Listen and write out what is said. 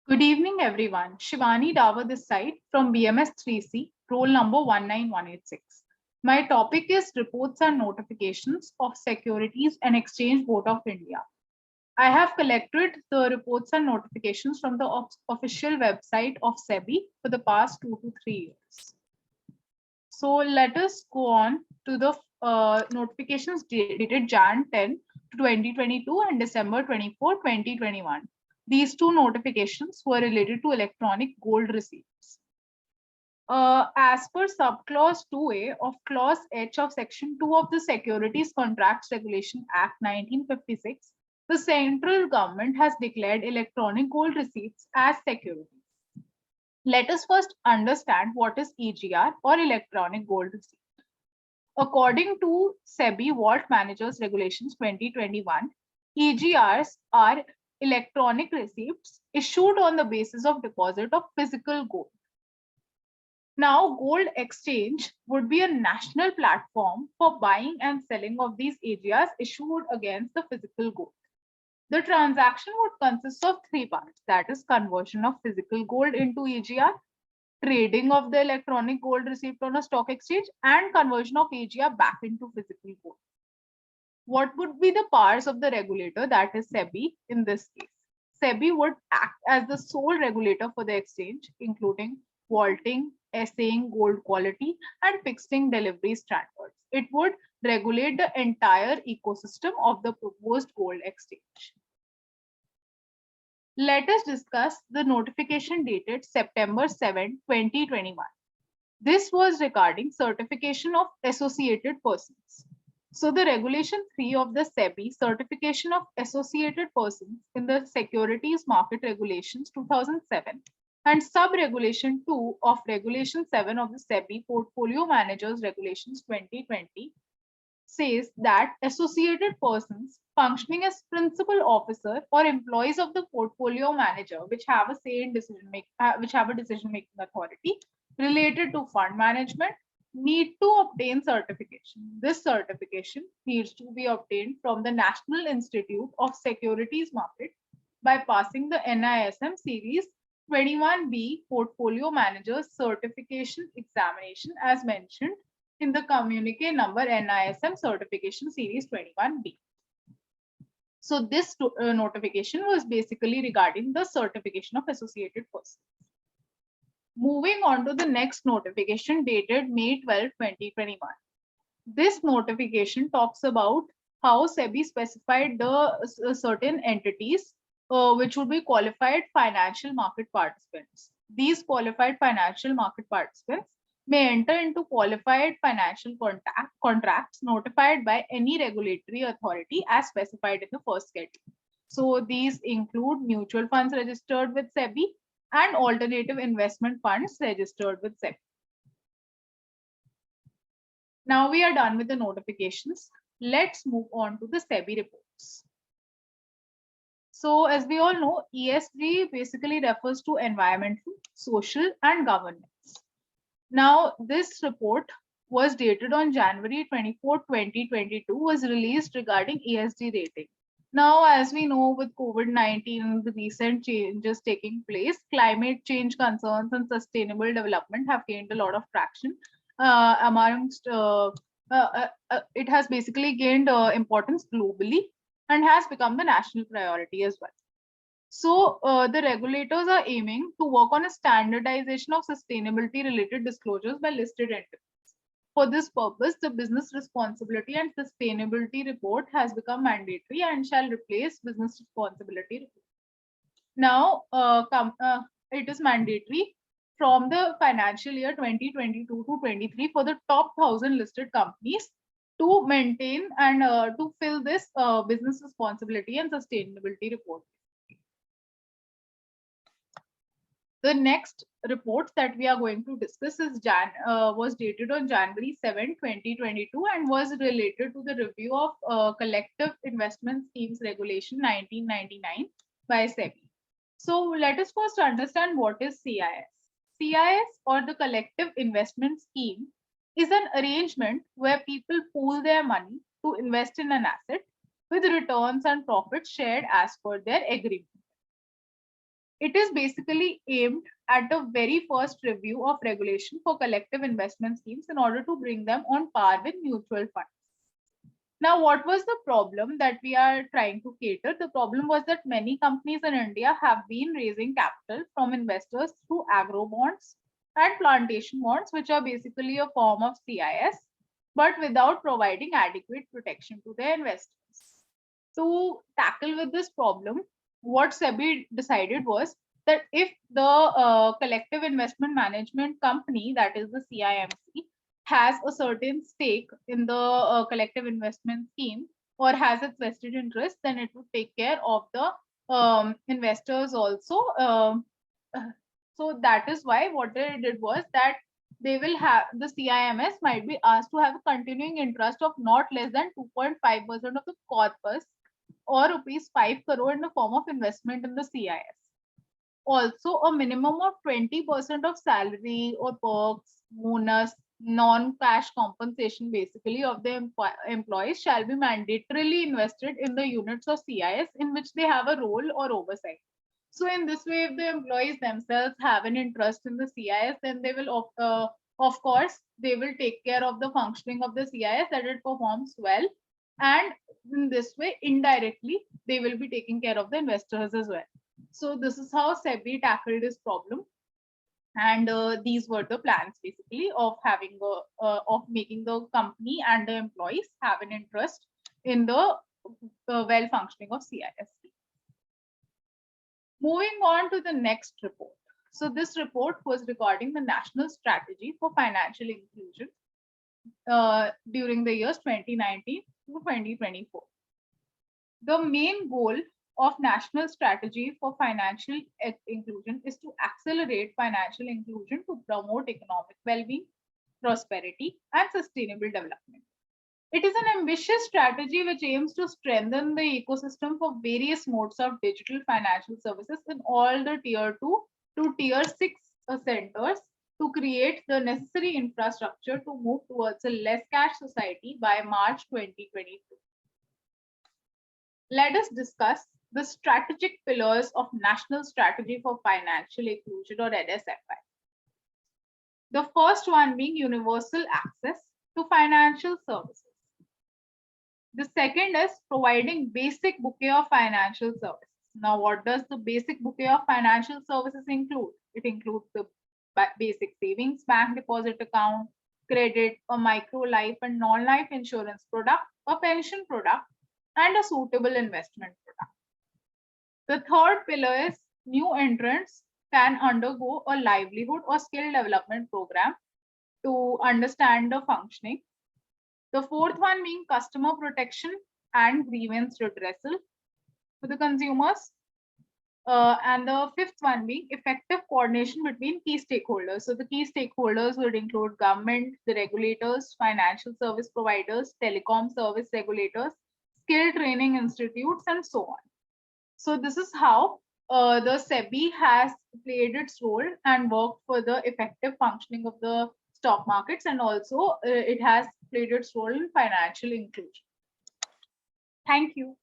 Good evening, everyone. Shivani DAVAR this side from BMS 3C, roll number 19186. My topic is Reports and Notifications of Securities and Exchange Board of India. I have collected the reports and notifications from the official website of SEBI for the past 2 to 3 years. So let us go on to the notifications dated Jan 10 to 2022 and December 24, 2021. These two notifications were related to electronic gold receipts. As per subclause 2A of clause H of section 2 of the Securities Contracts Regulation Act 1956, the central government has declared electronic gold receipts as securities. Let us first understand what is EGR or electronic gold receipt. According to SEBI Vault Managers Regulations 2021, EGRs are electronic receipts issued on the basis of deposit of physical gold. Now, gold exchange would be a national platform for buying and selling of these EGRs issued against the physical gold. The transaction would consist of three parts, that is conversion of physical gold into EGR, trading of the electronic gold receipt on a stock exchange, and conversion of EGR back into physical gold. What would be the powers of the regulator, that is SEBI in this case? SEBI would act as the sole regulator for the exchange, including vaulting, assaying gold quality, and fixing delivery standards. It would regulate the entire ecosystem of the proposed gold exchange. Let us discuss the notification dated September 7, 2021. This was regarding certification of associated persons. So the regulation 3 of the SEBI, certification of associated persons in the Securities Market Regulations 2007 and sub-regulation 2 of regulation 7 of the SEBI Portfolio Managers Regulations 2020 says that associated persons functioning as principal officer or employees of the portfolio manager, which have a say in decision making authority related to fund management, need to obtain certification. This certification needs to be obtained from the National Institute of Securities Market by passing the NISM Series 21B Portfolio Managers Certification Examination as mentioned in the communique number NISM Certification Series 21B. So this notification was basically regarding the certification of associated persons. Moving on to the next notification dated May 12, 2021. This notification talks about how SEBI specified the certain entities which would be qualified financial market participants. These qualified financial market participants may enter into qualified financial contracts notified by any regulatory authority as specified in the first schedule. So these include mutual funds registered with SEBI and alternative investment funds registered with SEBI. Now we are done with the notifications. Let's move on to the SEBI reports. So as we all know, ESG basically refers to environmental, social, and governance. Now, this report was dated on January 24, 2022, was released regarding ESG rating. Now, as we know, with COVID-19 and the recent changes taking place, climate change concerns and sustainable development have gained a lot of traction amongst, it has basically gained importance globally and has become the national priority as well. So the regulators are aiming to work on a standardization of sustainability related disclosures by listed entities. For this purpose, the business responsibility and sustainability report has become mandatory and shall replace business responsibility report. Now, it is mandatory from the financial year 2022 to 23 for the top 1,000 listed companies to maintain and to fill this business responsibility and sustainability report. The next report that we are going to discuss is was dated on January 7, 2022 and was related to the review of Collective Investment Schemes Regulation 1999 by SEBI. So let us first understand what is CIS. CIS or the Collective Investment Scheme is an arrangement where people pool their money to invest in an asset with returns and profits shared as per their agreement. It is basically aimed at the very first review of regulation for collective investment schemes in order to bring them on par with mutual funds. Now, what was the problem that we are trying to cater? The problem was that many companies in India have been raising capital from investors through agro bonds and plantation bonds, which are basically a form of CIS, but without providing adequate protection to their investors. To tackle with this problem, what SEBI decided was that if the collective investment management company, that is the CIMC, has a certain stake in the collective investment scheme or has its vested interest, then it would take care of the investors also. So that is why what they did was that they will have the CIMS might be asked to have a continuing interest of not less than 2.5% of the corpus or rupees 5 crore in the form of investment in the CIS. Also, a minimum of 20% of salary or perks, bonus, non-cash compensation basically of the employees shall be mandatorily invested in the units of CIS in which they have a role or oversight. So in this way, if the employees themselves have an interest in the CIS, then they will, of course, they will take care of the functioning of the CIS, that it performs well. And in this way, indirectly, they will be taking care of the investors as well. So this is how SEBI tackled this problem. And these were the plans basically of having of making the company and the employees have an interest in the well functioning of CIS. Moving on to the next report. So this report was regarding the national strategy for financial inclusion during the years 2019 to 2024. The main goal of national strategy for financial inclusion is to accelerate financial inclusion to promote economic well-being, prosperity, and sustainable development. It is an ambitious strategy which aims to strengthen the ecosystem for various modes of digital financial services in all the tier 2 to tier 6 centers to create the necessary infrastructure to move towards a less cash society by March 2022. Let us discuss the strategic pillars of National Strategy for Financial Inclusion or NSFI. The first one being universal access to financial services. The second is providing basic bouquet of financial services. Now, what does the basic bouquet of financial services include? It includes the basic savings bank deposit account, credit, a micro life and non-life insurance product, a pension product, and a suitable investment product. The third pillar is new entrants can undergo a livelihood or skill development program to understand the functioning. The fourth one being customer protection and grievance redressal for the consumers. And the fifth one being effective coordination between key stakeholders. So the key stakeholders would include government, the regulators, financial service providers, telecom service regulators, skill training institutes, and so on. So this is how the SEBI has played its role and worked for the effective functioning of the stock markets, and also it has played its role in financial inclusion. Thank you.